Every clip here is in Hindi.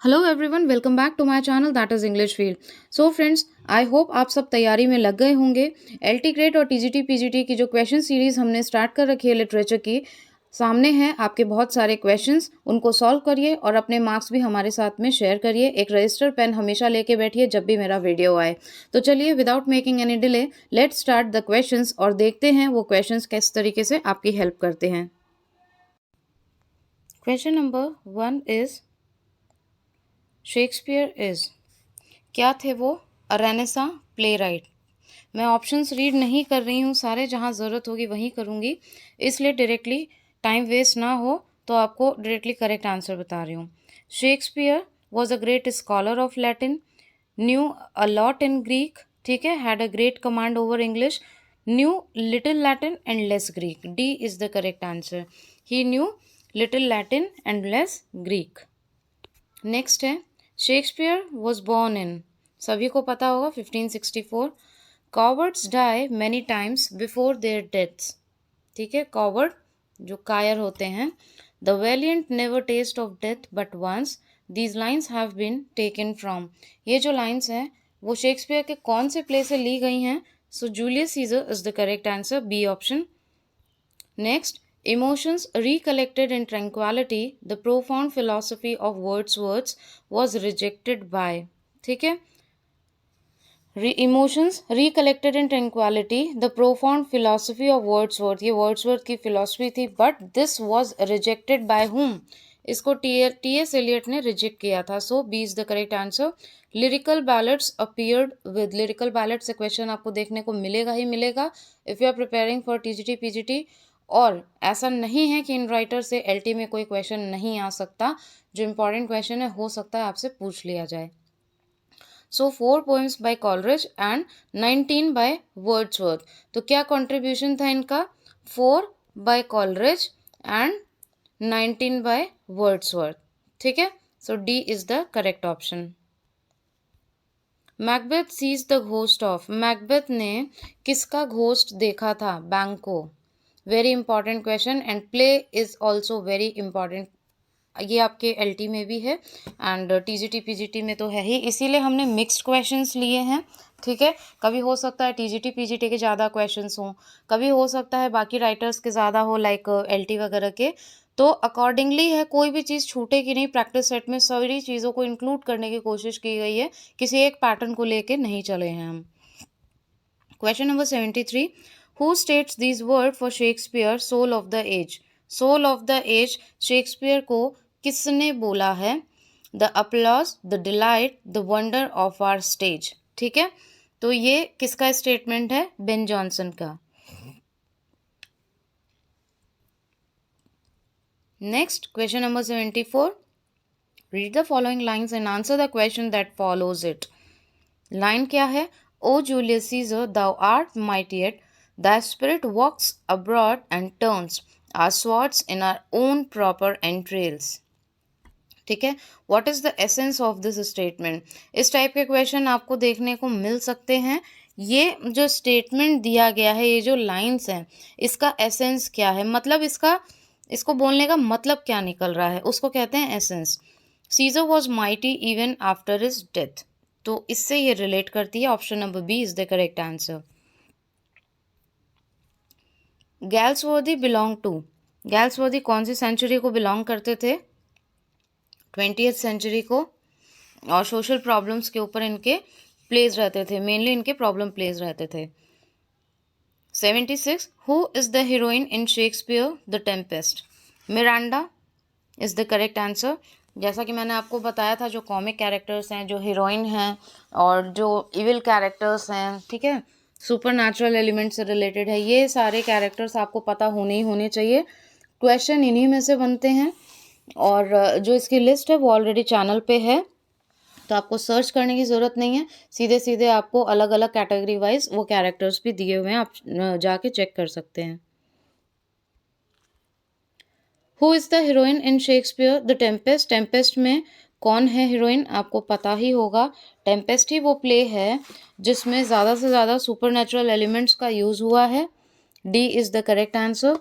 Hello everyone, welcome back to my channel that is English field. So friends, I hope आप सब तैयारी में लग गए होंगे। एलटी ग्रेड और टीजीटी पीजीटी की जो क्वेश्चन सीरीज़ हमने स्टार्ट कर रखी है लिटरेचर की, सामने हैं आपके बहुत सारे क्वेश्चंस। उनको सॉल्व करिए और अपने मार्क्स भी हमारे साथ में शेयर करिए। एक रजिस्टर पेन हमेशा लेके बैठिए जब भी मेरा वीडियो आए। तो चलिए, without making any delay, let's start the questions और देखते हैं वो क्वेश्चंस किस तरीके से आपकी हेल्प करते हैं। Question number 1 is Shakespeare is, क्या थे वो? अ रेनेसां प्ले राइट। मैं ऑप्शंस रीड नहीं कर रही हूँ सारे, जहाँ ज़रूरत होगी वहीं करूँगी, इसलिए डायरेक्टली टाइम वेस्ट ना हो तो आपको डायरेक्टली करेक्ट आंसर बता रही हूँ। Shakespeare was a great scholar of Latin, knew a lot in Greek, ठीक है, had a great command over English, knew little Latin and less Greek. D is the correct answer. He knew little Latin and less Greek. Next है, शेक्सपियर वॉज बॉर्न इन, सभी को पता होगा, 1564। Cowards die many times before their deaths, ठीक है, कॉवर्ड जो कायर होते हैं। The valiant never test of death but once, these lines have been taken from. ये जो लाइन्स हैं वो शेक्सपियर के कौन से प्ले से ली गई हैं? So Julius Caesar is the correct answer, B option. Next, emotions recollected in tranquility, the profound philosophy of Wordsworth was rejected by, ठीक है, emotions recollected in tranquility, the profound philosophy of Wordsworth, ये Wordsworth की philosophy थी, but this was rejected by whom? इसको टी एस एलियट ने रिजेक्ट किया था, so B is the correct answer. Lyrical ballads appeared with, lyrical ballad से क्वेश्चन आपको देखने को मिलेगा ही मिलेगा if you are preparing for TGT PGT. और ऐसा नहीं है कि इन राइटर से एलटी में कोई क्वेश्चन नहीं आ सकता, जो इम्पॉर्टेंट क्वेश्चन है हो सकता है आपसे पूछ लिया जाए। So 4 poems by Coleridge and 19 by Wordsworth. तो क्या कंट्रीब्यूशन था इनका? 4 by Coleridge and 19 by Wordsworth, ठीक है। So D is the correct option. Macbeth sees the ghost of, Macbeth ने किसका घोस्ट देखा था? Banquo. Very important question and play is also very important. ये आपके एलटी में भी है एंड टीजीटी पीजीटी में तो है ही, इसीलिए हमने मिक्स्ड क्वेश्चंस लिए हैं, ठीक है। कभी हो सकता है टीजीटी पीजीटी के ज़्यादा क्वेश्चंस हों, कभी हो सकता है बाकी राइटर्स के ज़्यादा हो, लाइक एलटी वगैरह के। तो अकॉर्डिंगली है, कोई भी चीज़ छूटेगी नहीं। प्रैक्टिस सेट में सारी चीज़ों को इंक्लूड करने की कोशिश की गई है, किसी एक पैटर्न को लेके नहीं चले हैं हम। Question number 73, who states this word for Shakespeare soul of the age. Soul of the age Shakespeare को किसने बोला है? The applause, the delight, the wonder of our stage, ठीक है। तो ये किसका स्टेटमेंट है? बेन जॉनसन का। Next, question number 74, read the following lines and answer the question that follows it. Line क्या है? O Julius Caesar, thou art mighty yet, thy spirit walks abroad and turns our swords in our own proper entrails, ठीक है। What is the essence of this statement? इस टाइप के क्वेश्चन आपको देखने को मिल सकते हैं। ये जो स्टेटमेंट दिया गया है, ये जो लाइन्स हैं, इसका एसेंस क्या है, मतलब इसको बोलने का मतलब क्या निकल रहा है, उसको कहते हैं essence. Caesar was mighty even after his death, तो इससे ये रिलेट करती है। Option number B is the correct answer. Galsworthy belong to, Galsworthy कौन सी सेंचुरी को बिलोंग करते थे? 20th सेंचुरी को। और सोशल प्रॉब्लम्स के ऊपर इनके प्लेज रहते थे, मेनली इनके प्रॉब्लम प्लेज रहते थे। 76, who is the heroine in Shakespeare the Tempest? Miranda is the correct answer. जैसा कि मैंने आपको बताया था, जो कॉमिक कैरेक्टर्स हैं, जो हीरोइन हैं और जो इविल कैरेक्टर्स हैं, ठीक है, सुपर नेचुरल एलिमेंट से रिलेटेड है, ये सारे कैरेक्टर्स आपको पता होने ही होने चाहिए। क्वेश्चन इन्हीं में से बनते हैं और जो इसकी लिस्ट है वो ऑलरेडी चैनल पे है, तो आपको सर्च करने की ज़रूरत नहीं है, सीधे सीधे आपको अलग अलग कैटेगरी वाइज वो कैरेक्टर्स भी दिए हुए हैं, आप जाके चेक कर सकते हैं। Who is the heroine in Shakespeare the Tempest? Tempest में कौन है हीरोइन? आपको पता ही होगा। टेम्पेस्ट ही वो प्ले है जिसमें ज़्यादा से ज़्यादा सुपर नेचुरल एलिमेंट्स का यूज़ हुआ है। D is the correct answer.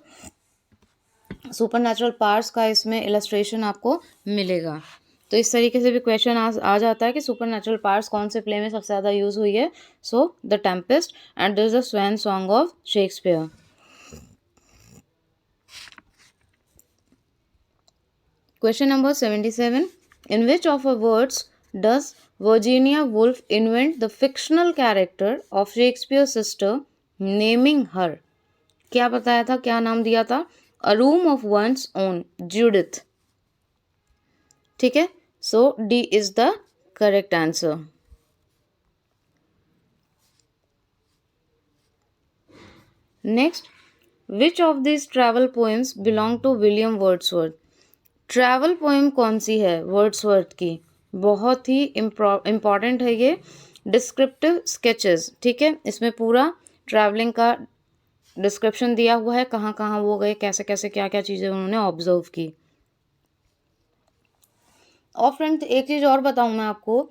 Super natural parts का इसमें इलस्ट्रेशन आपको मिलेगा। तो इस तरीके से भी क्वेश्चन आ जाता है कि सुपर नेचुरल पावर्स कौन से प्ले में सबसे ज़्यादा यूज़ हुई है. So the Tempest and this is the swan song of Shakespeare. Question number 77. In which of her words does Virginia Woolf invent the fictional character of Shakespeare's sister, naming her? क्या बताया था, क्या नाम दिया था? A Room of One's Own, Judith. ठीक है, so D is the correct answer. Next, which of these travel poems belong to William Wordsworth? Travel poem कौन सी है वर्ड्सवर्थ की? बहुत ही इम्पॉर्टेंट है ये. Descriptive sketches. ठीक है, इसमें पूरा ट्रैवलिंग का डिस्क्रिप्शन दिया हुआ है, कहाँ कहाँ वो गए, कैसे कैसे क्या क्या चीज़ें उन्होंने ऑब्जर्व की. और फ्रेंड्स एक चीज़ और बताऊँ मैं आपको,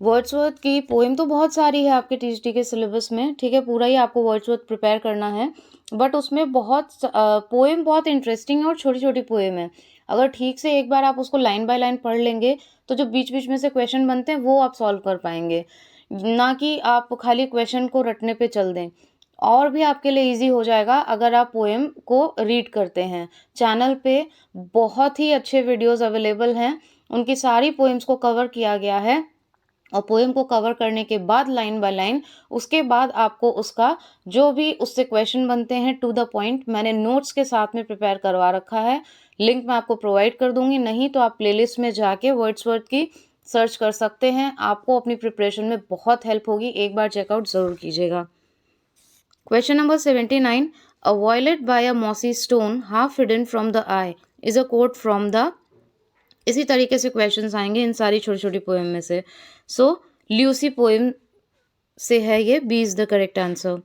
वर्ड्सवर्थ की पोएम तो बहुत सारी है आपके टीजीटी के सिलेबस में. ठीक है, पूरा ही आपको वर्ड्सवर्थ प्रिपेयर करना है, बट उसमें बहुत पोएम बहुत इंटरेस्टिंग है और छोटी छोटी पोएम है. अगर ठीक से एक बार आप उसको लाइन बाय लाइन पढ़ लेंगे तो जो बीच बीच में से क्वेश्चन बनते हैं वो आप सॉल्व कर पाएंगे, ना कि आप खाली क्वेश्चन को रटने पे चल दें. और भी आपके लिए इजी हो जाएगा अगर आप पोएम को रीड करते हैं. चैनल पे बहुत ही अच्छे वीडियोस अवेलेबल हैं, उनकी सारी पोएम्स को कवर किया गया है. और पोएम को कवर करने के बाद लाइन बाय लाइन, उसके बाद आपको उसका जो भी उससे क्वेश्चन बनते हैं टू द पॉइंट मैंने नोट्स के साथ में प्रिपेयर करवा रखा है. लिंक मैं आपको प्रोवाइड कर दूंगी, नहीं तो आप प्लेलिस्ट में जाके वर्ड्सवर्थ की सर्च कर सकते हैं. आपको अपनी प्रिपरेशन में बहुत हेल्प होगी, एक बार चेकआउट ज़रूर कीजिएगा. Question number 79. A violet by a mossy stone half hidden from the eye is a quote from the. इसी तरीके से क्वेश्चंस आएंगे इन सारी छोटी छोटी पोएम में से. सो ल्यूसी पोएम से है ये. B is the correct answer.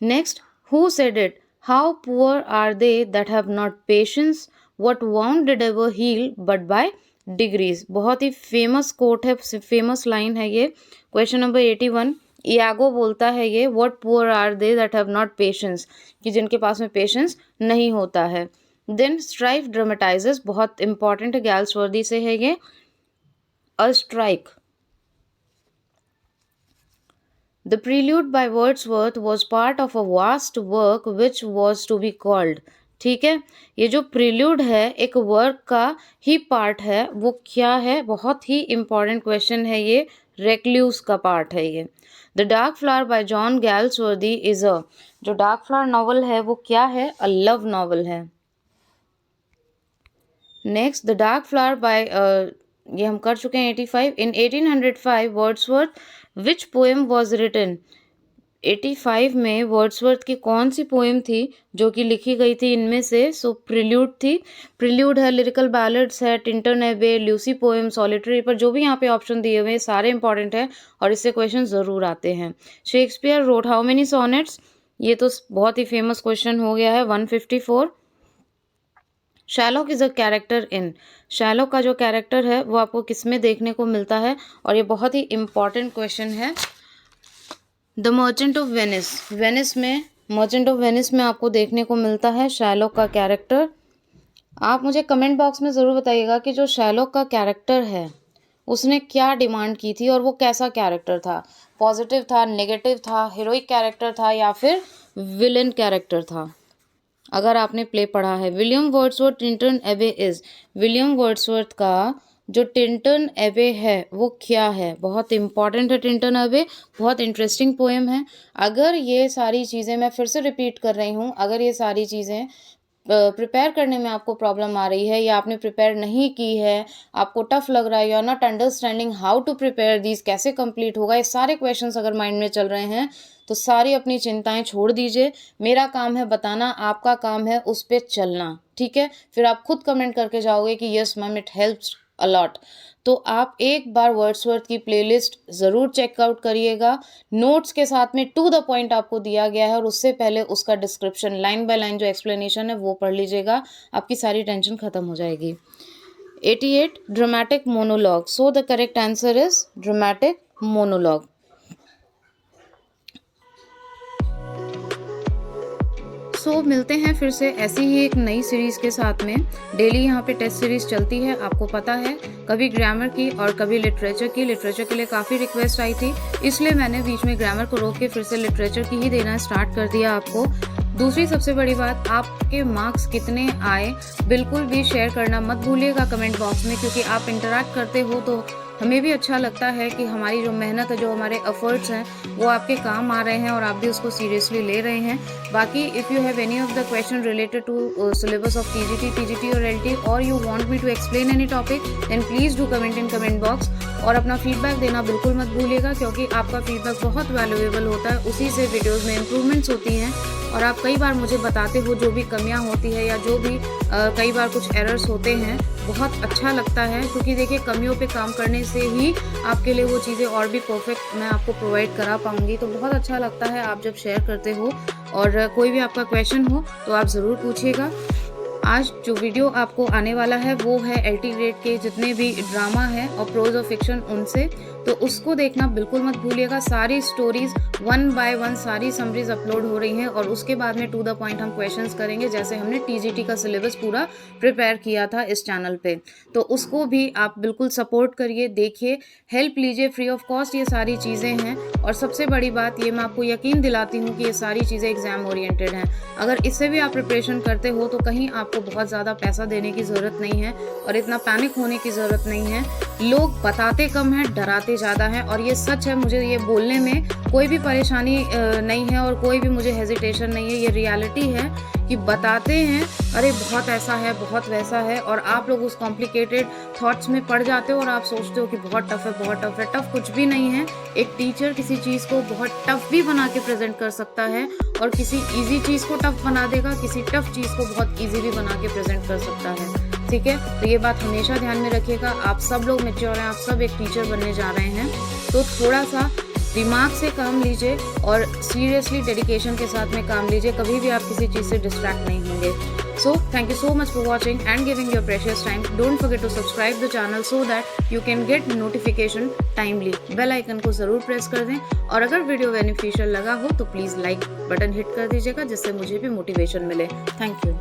Next, who said it? How poor are they that have not patience, what wound did ever heal but by degrees. बहुत ही फेमस कोट है, फेमस लाइन है ये. Question number 81. इयागो बोलता है ये, what poor are they that have not patience, कि जिनके पास में पेशेंस नहीं होता है. देन स्ट्राइफ ड्रामेटाइजेस, बहुत इंपॉर्टेंट है, गैल्सवर्दी से है ये. A strike. The prelude by Wordsworth was part of a vast work which was to be called. ठीक है, ये जो प्रील्यूड है एक वर्क का ही पार्ट है, वो क्या है? बहुत ही इंपॉर्टेंट क्वेश्चन है ये. रेक्ल्यूस का पार्ट है ये. The dark flower by John Galsworthy is a. जो डार्क फ्लावर नॉवल है वो क्या है? अ लव नॉवल है. Next, the dark flower by, ये हम कर चुके हैं 85. In 1805 Wordsworth which poem was written. 85 में वर्ड्सवर्थ की कौन सी पोएम थी जो कि लिखी गई थी इनमें से? सो प्रिल्यूड थी. प्रिल्यूड है, लिरिकल बैलेड्स है, टिंटन एबे, ल्यूसी पोएम, सॉलिटरी. पर जो भी यहाँ पे ऑप्शन दिए हुए हैं सारे इंपॉर्टेंट है और इससे क्वेश्चन ज़रूर आते हैं. Shakespeare wrote how many sonnets. ये तो बहुत ही फेमस क्वेश्चन हो गया है. 154. Sherlock is a character in. Sherlock का जो कैरेक्टर है वो आपको किस में देखने को मिलता है? और ये बहुत ही इम्पॉर्टेंट क्वेश्चन है. The merchant of Venice. Venice में, मर्चेंट ऑफ वेनिस में आपको देखने को मिलता है शैलॉक का कैरेक्टर. आप मुझे कमेंट बॉक्स में ज़रूर बताइएगा कि जो शैलॉक का कैरेक्टर है उसने क्या डिमांड की थी और वो कैसा कैरेक्टर था. पॉजिटिव था, नेगेटिव था, हीरोइक कैरेक्टर था या फिर विलन कैरेक्टर था, अगर आपने प्ले पढ़ा है. विलियम वर्ड्सवर्थ टिंटन एबे इज. विलियम वर्ड्सवर्थ का जो टिंटन एबे है वो क्या है? बहुत इंपॉर्टेंट है टिंटन एबे, बहुत इंटरेस्टिंग पोएम है. अगर ये सारी चीज़ें, मैं फिर से रिपीट कर रही हूँ, अगर ये सारी चीज़ें प्रिपेयर करने में आपको प्रॉब्लम आ रही है या आपने प्रिपेयर नहीं की है, आपको टफ लग रहा है, you are not understanding how to prepare these, कैसे कंप्लीट होगा, ये सारे क्वेश्चंस अगर माइंड में चल रहे हैं तो सारी अपनी चिंताएं छोड़ दीजिए. मेरा काम है बताना, आपका काम है उस पर चलना. ठीक है, फिर आप खुद कमेंट करके जाओगे कि yes ma'am it helps a lot. तो आप एक बार वर्ड्सवर्थ की प्लेलिस्ट ज़रूर चेकआउट करिएगा. नोट्स के साथ में टू द पॉइंट आपको दिया गया है और उससे पहले उसका डिस्क्रिप्शन लाइन बाय लाइन जो एक्सप्लेनेशन है वो पढ़ लीजिएगा, आपकी सारी टेंशन खत्म हो जाएगी. 88. Dramatic monologue. So the correct answer is dramatic monologue. So मिलते हैं फिर से ऐसी ही एक नई सीरीज़ के साथ में। डेली यहाँ पे टेस्ट सीरीज़ चलती है, आपको पता है, कभी ग्रामर की और कभी लिटरेचर की। लिटरेचर के लिए काफ़ी रिक्वेस्ट आई थी, इसलिए मैंने बीच में ग्रामर को रोक के फिर से लिटरेचर की ही देना स्टार्ट कर दिया आपको। दूसरी सबसे बड़ी बात, आपके मार्क्स कितने आए बिल्कुल भी शेयर करना मत भूलिएगा कमेंट बॉक्स में, क्योंकि आप इंटरैक्ट करते हो तो हमें भी अच्छा लगता है कि हमारी जो मेहनत है, जो हमारे एफर्ट्स हैं, वो आपके काम आ रहे हैं और आप भी उसको सीरियसली ले रहे हैं। बाकी if you have any of the question related to syllabus of TGT, PGT और एलटी, और you want me to explain any topic, then please do comment in comment box. और अपना फीडबैक देना बिल्कुल मत भूलिएगा, क्योंकि आपका फीडबैक बहुत वैल्यूएबल होता है, उसी से वीडियोज़ में इम्प्रूवमेंट्स होती हैं। और आप कई बार मुझे बताते हो जो भी कमियां होती है या जो भी कई बार कुछ एरर्स होते हैं, बहुत अच्छा लगता है, क्योंकि देखिए कमियों पे काम करने से ही आपके लिए वो चीज़ें और भी परफेक्ट मैं आपको प्रोवाइड करा पाऊंगी। तो बहुत अच्छा लगता है आप जब शेयर करते हो। और कोई भी आपका क्वेश्चन हो तो आप ज़रूर पूछिएगा। आज जो वीडियो आपको आने वाला है वो है एलटी ग्रेड के जितने भी ड्रामा है और प्रोज और फिक्शन उनसे, तो उसको देखना बिल्कुल मत भूलिएगा। सारी स्टोरीज 1 बाय 1 सारी समरीज अपलोड हो रही हैं और उसके बाद में टू द पॉइंट हम क्वेश्चंस करेंगे, जैसे हमने टीजीटी का सिलेबस पूरा प्रिपेयर किया था इस चैनल पे। तो उसको भी आप बिल्कुल सपोर्ट करिए, देखिए, हेल्प लीजिए, फ्री ऑफ कॉस्ट ये सारी चीज़ें हैं। और सबसे बड़ी बात ये मैं आपको यकीन दिलाती हूँ कि ये सारी चीज़ें एग्जाम ओरिएंटेड हैं। अगर इससे भी आप प्रिपरेशन करते हो तो कहीं आपको बहुत ज़्यादा पैसा देने की ज़रूरत नहीं है और इतना पैनिक होने की ज़रूरत नहीं है। लोग बताते कम हैं, डराते ज़्यादा हैं, और ये सच है। मुझे ये बोलने में कोई भी परेशानी नहीं है और कोई भी मुझे हेजिटेशन नहीं है। ये रियलिटी है कि बताते हैं अरे बहुत ऐसा है, बहुत वैसा है, और आप लोग उस कॉम्प्लिकेटेड थॉट्स में पड़ जाते हो और आप सोचते हो कि बहुत टफ है, बहुत टफ है। टफ कुछ भी नहीं है। एक टीचर किसी चीज़ को बहुत टफ भी बना के प्रेजेंट कर सकता है और किसी इजी चीज़ को टफ बना देगा, किसी टफ चीज़ को बहुत ईजी भी बना के प्रेजेंट कर सकता है। ठीक है, तो ये बात हमेशा ध्यान में रखिएगा। आप सब लोग मैच्योर हैं, आप सब एक टीचर बनने जा रहे हैं, तो थोड़ा सा दिमाग से काम लीजिए और सीरियसली डेडिकेशन के साथ में काम लीजिए। कभी भी आप किसी चीज़ से डिस्ट्रैक्ट नहीं होंगे। So thank you so much for watching and giving your precious time. Don't forget to subscribe the channel so that you can get notification timely. Bell icon को ज़रूर प्रेस कर दें, और अगर वीडियो बेनिफिशियल लगा हो तो प्लीज़ लाइक बटन हिट कर दीजिएगा, जिससे मुझे भी मोटिवेशन मिले। Thank you.